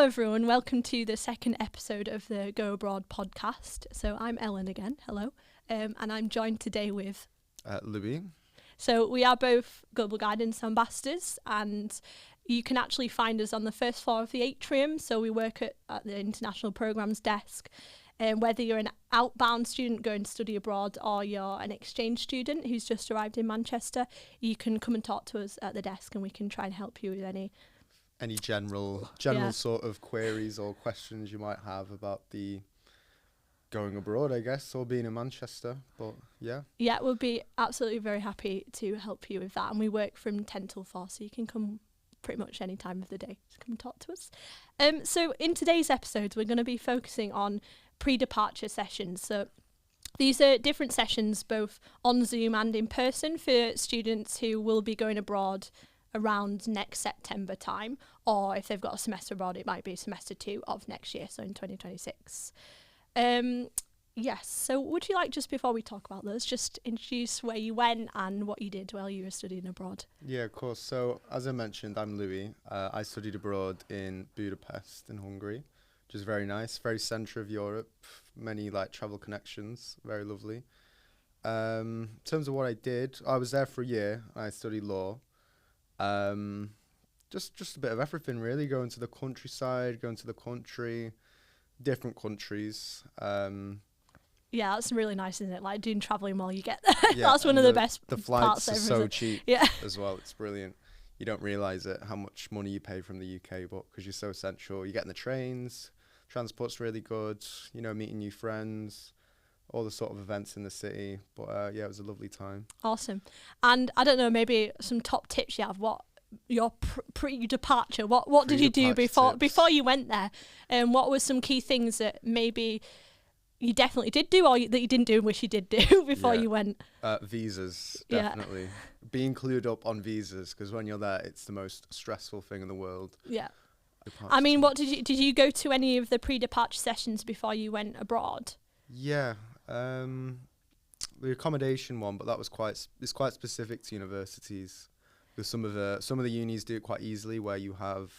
Hello everyone, welcome to the second episode of the Go Abroad podcast. So I'm Ellen again, hello, and I'm joined today with Louis. So we are both Global Guidance Ambassadors, and you can actually find us on the first floor of the atrium. So we work at the International Programmes desk. Whether you're an outbound student going to study abroad or you're an exchange student who's just arrived in Manchester, you can come and talk to us at the desk and we can try and help you with any General sort of queries or questions you might have about the going abroad, I guess, or being in Manchester. But yeah, we'll be absolutely very happy to help you with that. And we work from 10 till 4, so you can come pretty much any time of the day to come and talk to us. So in today's episode, we're going to be focusing on pre-departure sessions. So these are different sessions, both on Zoom and in person, for students who will be going abroad around next September time, or if they've got a semester abroad, it might be semester 2 of next year, so in 2026. Yes, so would you like, just before we talk about those, just introduce where you went and what you did while you were studying abroad? Yeah, of course. So as I mentioned, I'm Louis. I studied abroad in Budapest in Hungary, which is very nice, very centre of Europe, many travel connections, very lovely. In terms of what I did, I was there for a year. I studied law. Just a bit of everything really, going to the countryside, going to the country, different countries. Yeah, that's really nice, isn't it? Like doing travelling while you get there. Yeah, That's one of the best the parts flights are ever, so isn't it? cheap Yeah. as well. It's brilliant. You don't realise it, how much money you pay from the UK, but because you're so central, you get in the trains, transport's really good, meeting new friends, all the sort of events in the city. But it was a lovely time. Awesome. And I don't know, maybe some top tips you have. What your pre-departure? What did you do before you went there? And what were some key things that maybe you definitely did do, or that you didn't do and wish you did do before you went? Visas, definitely. Being clued up on visas, because when you're there, it's the most stressful thing in the world. Yeah. I mean, what did you go to any of the pre-departure sessions before you went abroad? Yeah. The accommodation one, but that was quite specific to universities. Because some of the unis do it quite easily, where you have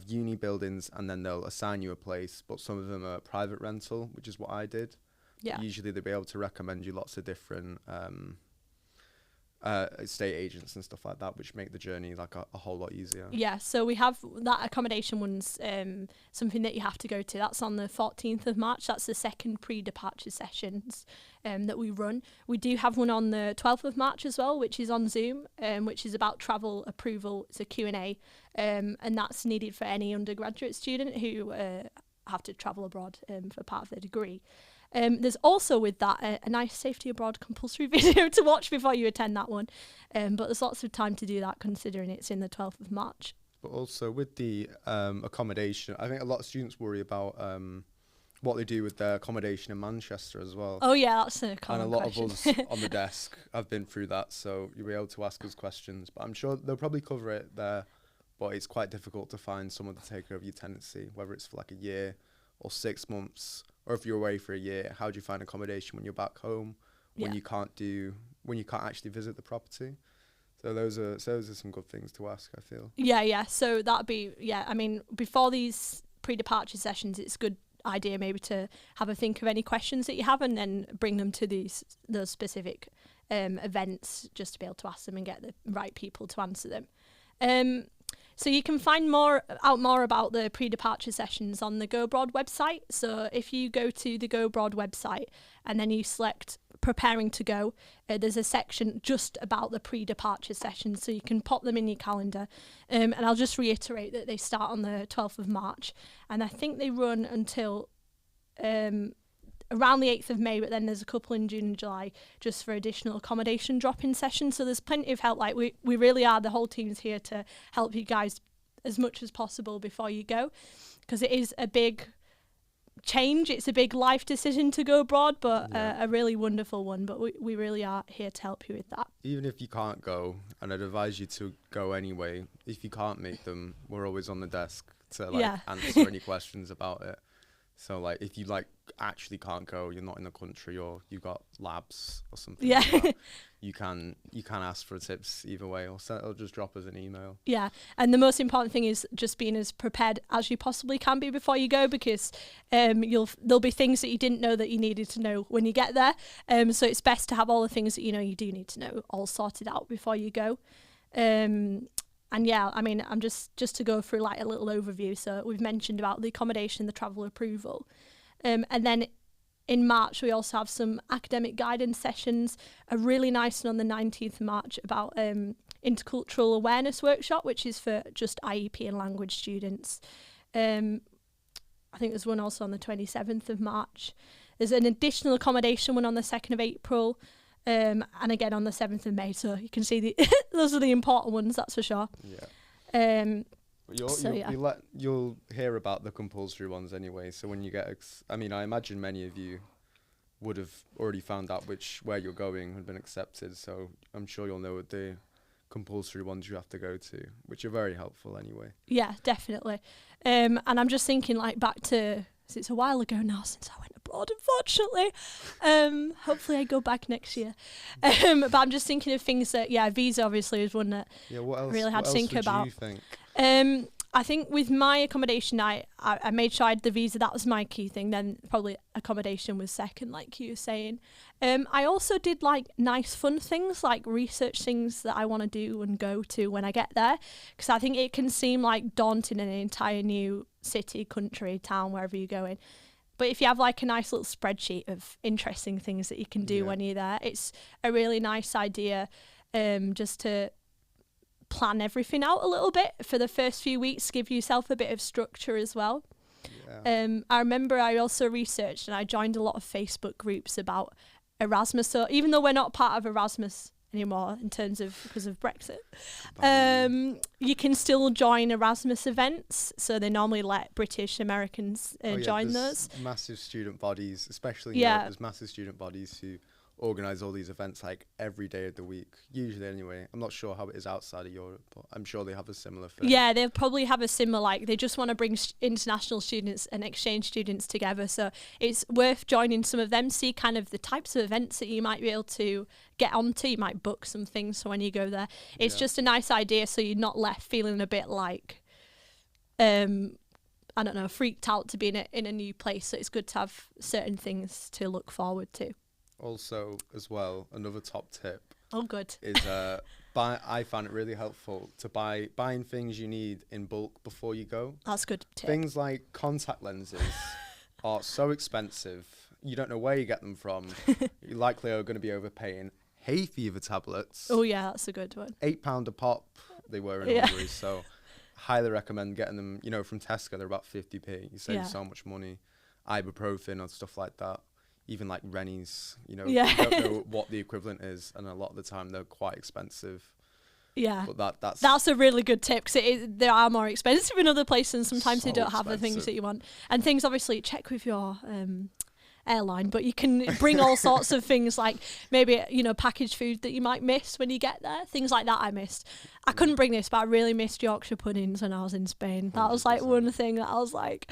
uni buildings and then they'll assign you a place, but some of them are private rental, which is what I did. Yeah. Usually they'll be able to recommend you lots of different estate agents and stuff like that, which make the journey a whole lot easier. Yeah, so we have that accommodation one's something that you have to go to. That's on the 14th of March. That's the second pre-departure sessions that we run. We do have one on the 12th of March as well, which is on Zoom, which is about travel approval. It's a Q&A, and that's needed for any undergraduate student who have to travel abroad for part of their degree. There's also with that a nice Safety Abroad compulsory video to watch before you attend that one. But there's lots of time to do that, considering it's in the 12th of March. But also with the accommodation, I think a lot of students worry about what they do with their accommodation in Manchester as well. Oh yeah, that's a common question. And a lot of us on the desk have been through that, so you'll be able to ask us questions. But I'm sure they'll probably cover it there. But it's quite difficult to find someone to take over your tenancy, whether it's for a year or 6 months. Or if you're away for a year, how do you find accommodation when you're back home, when you can't actually visit the property? So those are some good things to ask, I feel. Yeah. So that'd be, I mean, before these pre-departure sessions, it's a good idea maybe to have a think of any questions that you have and then bring them to those specific events, just to be able to ask them and get the right people to answer them. So you can find out more about the pre-departure sessions on the Go Abroad website. So if you go to the Go Abroad website and then you select Preparing to Go, there's a section just about the pre-departure sessions, so you can pop them in your calendar. And I'll just reiterate that they start on the 12th of March, and I think they run until around the 8th of May, but then there's a couple in June and July just for additional accommodation drop-in sessions. So there's plenty of help. We really are, the whole team's here to help you guys as much as possible before you go, because it is a big change. It's a big life decision to go abroad, but a really wonderful one. But we really are here to help you with that. Even if you can't go, and I'd advise you to go anyway, if you can't make them, we're always on the desk to answer any questions about it. So like if you like actually can't go, you're not in the country, or you've got labs or something Yeah. like that, you can ask for tips either way, or just drop us an email. Yeah, and the most important thing is just being as prepared as you possibly can be before you go, because there'll be things that you didn't know that you needed to know when you get there. So it's best to have all the things that you do need to know all sorted out before you go. And yeah, I mean, I'm just to go through like a little overview. So we've mentioned about the accommodation, the travel approval, and then in March we also have some academic guidance sessions. A really nice one on the 19th of March about Intercultural Awareness Workshop, which is for just IEP and language students. I think there's one also on the 27th of March. There's an additional accommodation one on the 2nd of April. And again on the 7th of May, so you can see those are the important ones, that's for sure. Yeah. You'll hear about the compulsory ones anyway. So when you get, I imagine many of you would have already found out where you're going had been accepted. So I'm sure you'll know what the compulsory ones you have to go to, which are very helpful anyway. Yeah, definitely. And I'm just thinking like back to, it's a while ago now since I went abroad, unfortunately. Hopefully I go back next year. But I'm just thinking of things that, visa obviously is one that what else, I really had to think about. You think? I think with my accommodation, I made sure I had the visa. That was my key thing. Then probably accommodation was second, like you were saying. I also did like nice fun things, like research things that I want to do and go to when I get there. Because I think it can seem like daunting in an entire new city, country, town, wherever you're going. But if you have like a nice little spreadsheet of interesting things that you can do when you're there, it's a really nice idea just to plan everything out a little bit for the first few weeks, give yourself a bit of structure as well. I remember I also researched and I joined a lot of Facebook groups about Erasmus. So even though we're not part of Erasmus anymore because of Brexit, you can still join Erasmus events. So they normally let British Americans join those. Massive student bodies, especially in Europe, there's massive student bodies who organise all these events like every day of the week, usually anyway. I'm not sure how it is outside of Europe, but I'm sure they have a similar thing. Yeah, they'll probably have a similar, like they just want to bring international students and exchange students together. So it's worth joining some of them, see kind of the types of events that you might be able to get onto. You might book some things so when you go there. It's just a nice idea so you're not left feeling a bit like, I don't know, freaked out to be in a new place. So it's good to have certain things to look forward to. Also, as well, another top tip. Oh, good. Is I found it really helpful to buying things you need in bulk before you go. That's a good tip. Things like contact lenses are so expensive. You don't know where you get them from. You likely are going to be overpaying. Hay fever tablets. Oh yeah, that's a good one. £8 a pop. They were in Hungary, so highly recommend getting them. From Tesco, they're about 50p. You save so much money. Ibuprofen and stuff like that. Even like Rennies, you don't know what the equivalent is, and a lot of the time they're quite expensive. Yeah, but that's a really good tip, because they are more expensive in other places, and sometimes they don't have the things that you want. And things, obviously, check with your airline, but you can bring all sorts of things, like maybe packaged food that you might miss when you get there, things like that. I missed. I couldn't bring this, but I really missed Yorkshire puddings when I was in Spain. That 100%. Was like one thing that I was like,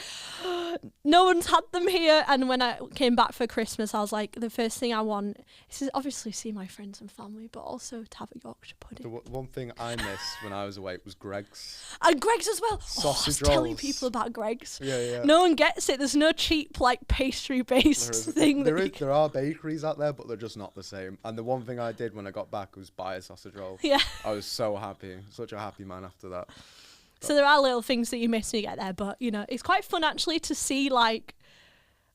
no one's had them here. And when I came back for Christmas, I was like, the first thing I want is to obviously see my friends and family, but also to have a Yorkshire pudding. The one thing I missed when I was away was Greggs. And Greggs as well. Sausage rolls. Telling people about Greggs. No one gets it. There's no cheap like pastry based thing. There are bakeries out there, but they're just not the same. And the one thing I did when I got back was buy a sausage roll. Yeah. I was so happy. Such a happy man after that. So there are little things that you miss when you get there, but it's quite fun actually to see like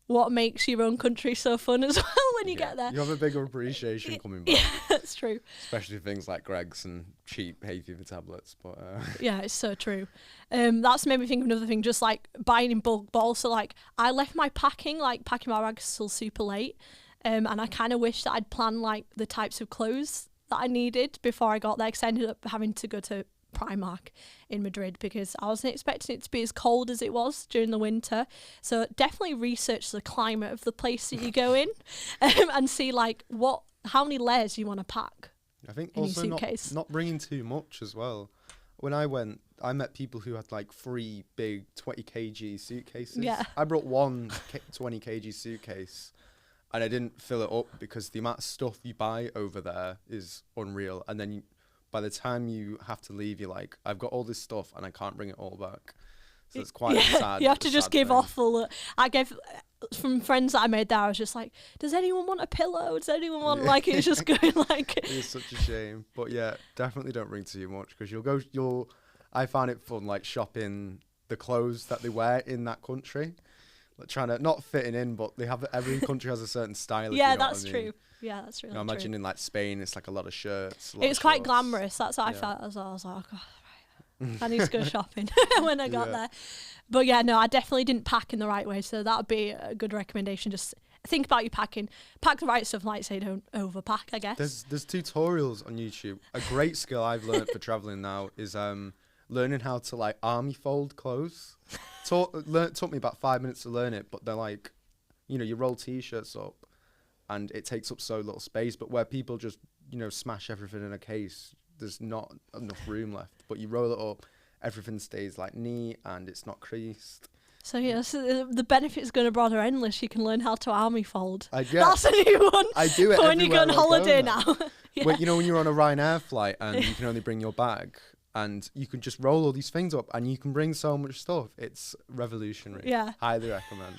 what makes your own country so fun as well when you get there. You have a bigger appreciation coming back. Yeah, that's true. Especially things like Greggs and cheap hay fever tablets. But yeah, it's so true. That's made me think of another thing, just like buying in bulk, but also like I left my packing my bags till super late, and I kind of wish that I'd planned like the types of clothes that I needed before I got there, because I ended up having to go to Primark in Madrid because I wasn't expecting it to be as cold as it was during the winter. So definitely research the climate of the place that you go in and see like how many layers you want to pack. I think also not bringing too much as well. when I went, I met people who had like 3 big 20 kg suitcases. Yeah. I brought one 20 kg suitcase, and I didn't fill it up because the amount of stuff you buy over there is unreal. And then by the time you have to leave, you're like, I've got all this stuff and I can't bring it all back. So it's quite sad. You have to just give thing. off all the... I gave... From friends that I made there, I was just like, does anyone want a pillow? Does anyone want... Like, it's just going like... It's such a shame. But yeah, definitely don't bring too much, because I found it fun, like, shopping the clothes that they wear in that country. Like, trying to... Not fitting in, but every country has a certain style. Yeah, if you know that's what I mean. true. Yeah, that's really I imagine true. in, like, Spain, it's like a lot of shirts. It was quite shorts. glamorous. That's what I felt as well. I was like, oh, God. I need to go shopping when I got there. But yeah, no, I definitely didn't pack in the right way. So that would be a good recommendation. Just think about your packing. Pack the right stuff, like say, don't overpack, I guess. There's tutorials on YouTube. A great skill I've learned for traveling now is learning how to like army fold clothes. Took me about 5 minutes to learn it, but they're like, you roll t-shirts up and it takes up so little space, but where people just, smash everything in a case, there's not enough room left. But you roll it up, everything stays like neat and it's not creased. So yeah, so the benefits going abroad are endless. You can learn how to army fold. Yeah, that's a new one. I do it when you go on holiday now. Yeah. When you're on a Ryanair flight and you can only bring your bag, and you can just roll all these things up and you can bring so much stuff. It's revolutionary. Yeah. Highly recommend.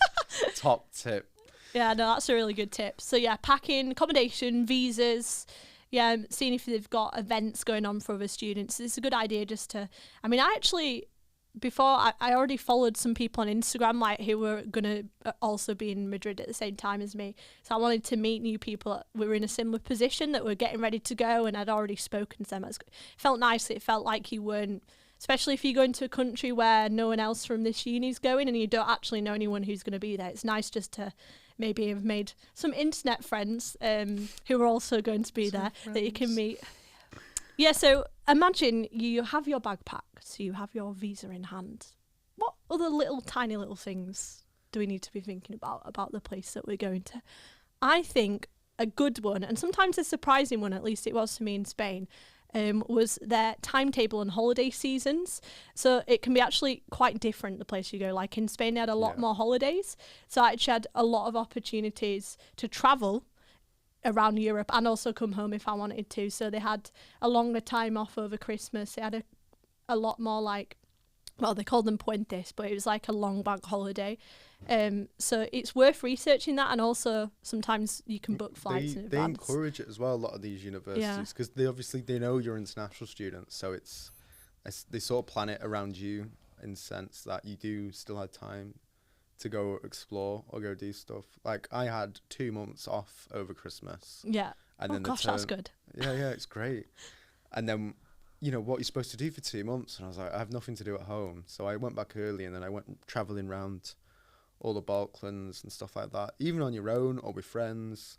Top tip. Yeah, no, that's a really good tip. So yeah, packing, accommodation, visas. Yeah, seeing if they've got events going on for other students. It's a good idea just to... I mean, I already followed some people on Instagram like who were going to also be in Madrid at the same time as me. So I wanted to meet new people that were in a similar position, that were getting ready to go, and I'd already spoken to them. It felt nice. It felt like you weren't... Especially if you go into a country where no one else from this uni is going and you don't actually know anyone who's going to be there. It's nice just to maybe have made some internet friends who are also going to be there that you can meet. Yeah, so imagine you have your bag packed, so you have your visa in hand. What other tiny little things do we need to be thinking about the place that we're going to? I think a good one, and sometimes a surprising one, at least it was for me in Spain, was their timetable and holiday seasons. So it can be actually quite different the place you go. Like in Spain, they had a lot more holidays. So I actually had a lot of opportunities to travel around Europe and also come home if I wanted to. So they had a longer time off over Christmas. They had a lot more like, well, they called them puentes, but it was like a long bank holiday. So it's worth researching that, and also sometimes you can book flights in advance. They encourage it as well, a lot of these universities, because they know you're international students, so they sort of plan it around you in the sense that you do still have time to go explore or go do stuff. Like I had 2 months off over Christmas. Yeah. And then that's good. Yeah, it's great. And then what you're supposed to do for 2 months, and I was like, I have nothing to do at home, so I went back early, and then I went traveling around all the Balkans and stuff like that, even on your own or with friends.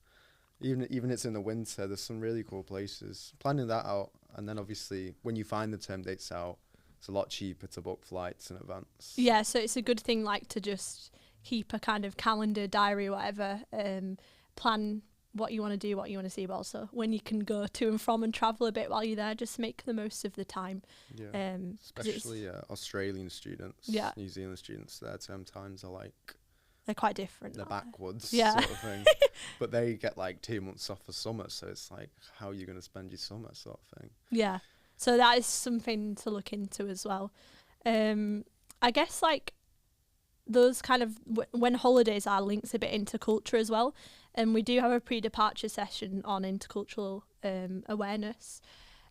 Even it's in the winter, there's some really cool places. Planning that out, and then obviously when you find the term dates out, it's a lot cheaper to book flights in advance. Yeah, so it's a good thing like to just keep a kind of calendar, diary, whatever, plan what you want to do, what you want to see, but also when you can go to and from and travel a bit while you're there, just make the most of the time. Yeah, especially Australian students, New Zealand students, their term times are like... They're quite different. They're backwards, sort of thing. But they get like 2 months off for summer, so it's like, how are you going to spend your summer sort of thing? Yeah, so that is something to look into as well. I guess like those kind of when holidays are linked a bit into culture as well, and we do have a pre-departure session on intercultural awareness,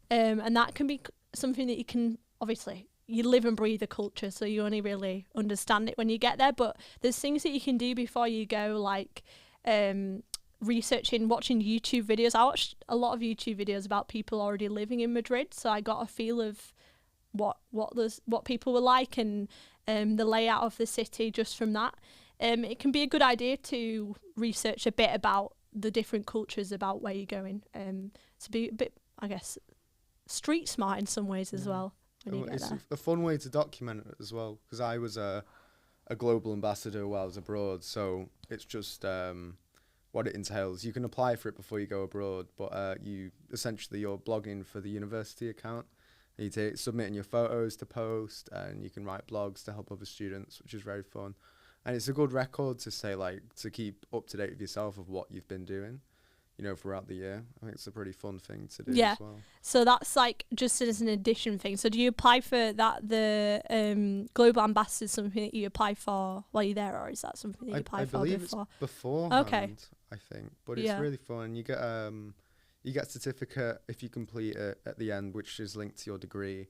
and that can be something that you can obviously you live and breathe the culture, so you only really understand it when you get there, but there's things that you can do before you go, like researching, watching YouTube videos. I watched a lot of YouTube videos about people already living in Madrid, so I got a feel of what people were like and the layout of the city just from that. It can be a good idea to research a bit about the different cultures about where you're going, to be a bit, I guess, street smart in some ways as well. It's a fun way to document it as well, because I was a global ambassador while I was abroad, so it's just what it entails. You can apply for it before you go abroad, but you're blogging for the university account, You submitting your photos to post, and you can write blogs to help other students, which is very fun. And it's a good record to say, like, to keep up to date with yourself of what you've been doing, you know, throughout the year. I think it's a pretty fun thing to do as well. So that's like just as an addition thing. So do you apply for that, the Global Ambassador, something that you apply for while you're there, or is that something that you apply for before? I believe it's beforehand, okay. I think. But it's really fun. You get a certificate if you complete it at the end, which is linked to your degree,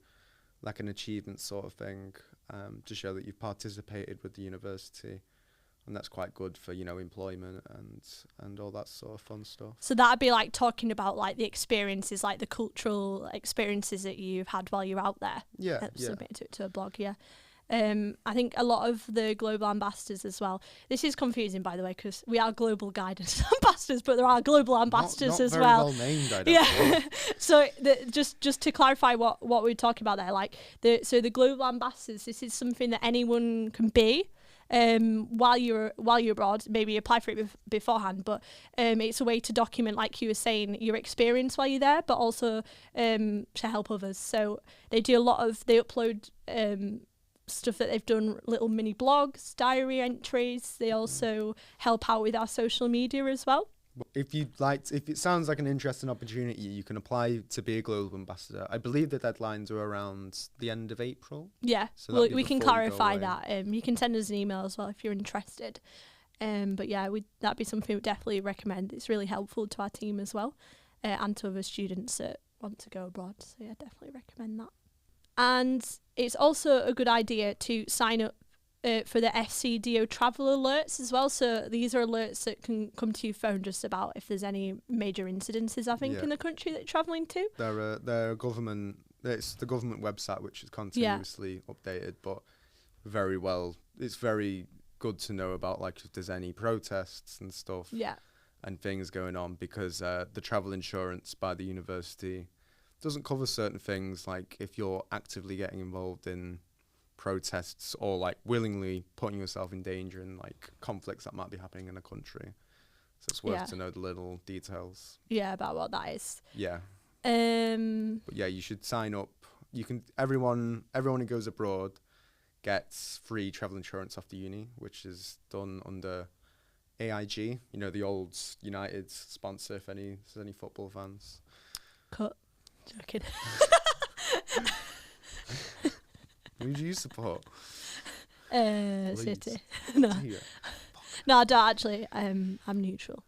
like an achievement sort of thing, to show that you've participated with the university. And that's quite good for, you know, employment and all that sort of fun stuff. So that'd be like talking about like the experiences, like the cultural experiences that you've had while you're out there. Yeah. Submit it to a blog, I think a lot of the global ambassadors as well. This is confusing, by the way, because we are global guidance ambassadors, but there are global ambassadors not as very well. Well named, I don't think. So just to clarify what we're talking about there, like the global ambassadors, this is something that anyone can be. While you're abroad, maybe apply for it beforehand, but it's a way to document, like you were saying, your experience while you're there, but also to help others. So they upload stuff that they've done, little mini blogs, diary entries. They also help out with our social media as well. If it sounds like an interesting opportunity, you can apply to be a global ambassador. I believe the deadlines are around the end of April. Yeah, so we can clarify that. You can send us an email as well if you're interested. But yeah, that'd be something we'd definitely recommend. It's really helpful to our team as well, and to other students that want to go abroad. So yeah, definitely recommend that. And it's also a good idea to sign up for the FCDO travel alerts as well. So these are alerts that can come to your phone just about if there's any major incidences, I think, in the country that you're travelling to. They're government. It's the government website, which is continuously updated, but very well. It's very good to know about, like, if there's any protests and stuff. Yeah. And things going on, because the travel insurance by the university doesn't cover certain things, like if you're actively getting involved in protests or like willingly putting yourself in danger in like conflicts that might be happening in a country. So it's worth to know the little details. Yeah, about what that is. Yeah. But yeah, you should sign up. You can. Everyone who goes abroad gets free travel insurance off the uni, which is done under AIG. You know, the old United sponsor. If there's any football fans. Cut. Joking. Who do you support? City. No, I don't actually. I'm neutral.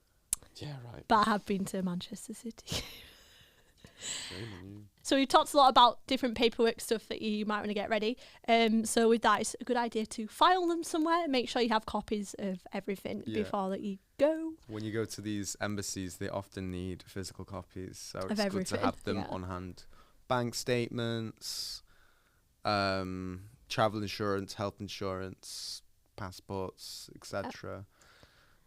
Yeah, right. But I have been to Manchester City. So we've talked a lot about different paperwork stuff that you might want to get ready. So with that, it's a good idea to file them somewhere. Make sure you have copies of everything before that you go. When you go to these embassies, they often need physical copies, so it's good to have them on hand. Bank statements, travel insurance, health insurance, passports, etc.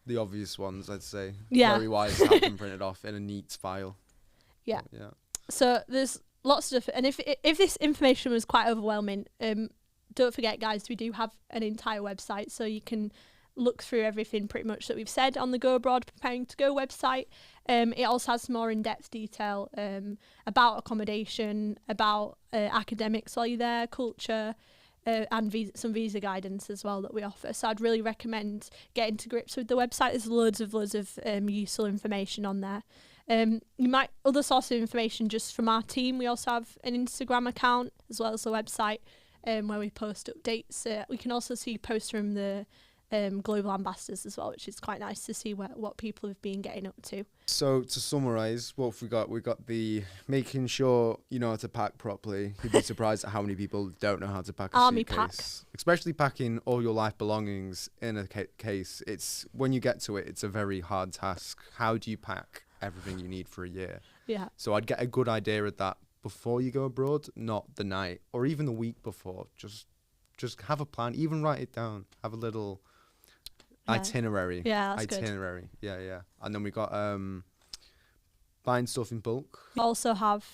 The obvious ones, I'd say. Yeah. Very wise to have them printed off in a neat file. Yeah. Yeah. So there's lots of stuff, and if this information was quite overwhelming, don't forget, guys, we do have an entire website, so you can look through everything pretty much that we've said on the Go Abroad Preparing to Go website. It also has more in-depth detail about accommodation, about academics while you're there, culture, and some visa guidance as well that we offer. So I'd really recommend getting to grips with the website. There's loads of useful information on there. Other source of information just from our team. We also have an Instagram account as well as the website where we post updates. We can also see posts from the global ambassadors as well, which is quite nice to see what people have been getting up to. So to summarise, what have we got? We got the making sure you know how to pack properly. You'd be surprised at how many people don't know how to pack a Army suitcase. Especially packing all your life belongings in a case. It's when you get to it, it's a very hard task. How do you pack everything you need for a year? Yeah. So I'd get a good idea of that before you go abroad, not the night or even the week before. Just have a plan. Even write it down. Have a little itinerary. Yeah, that's itinerary. Good. Yeah. And then we got buying stuff in bulk. We also have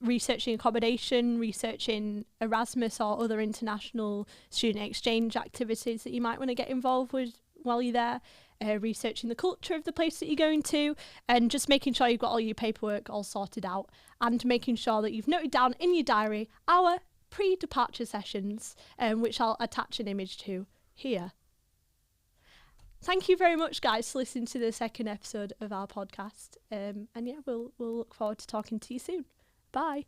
researching accommodation, researching Erasmus or other international student exchange activities that you might want to get involved with while you're there. researching the culture of the place that you're going to, and just making sure you've got all your paperwork all sorted out, and making sure that you've noted down in your diary our pre-departure sessions, which I'll attach an image to here. Thank you very much, guys, for listening to the second episode of our podcast. And yeah, we'll look forward to talking to you soon. Bye.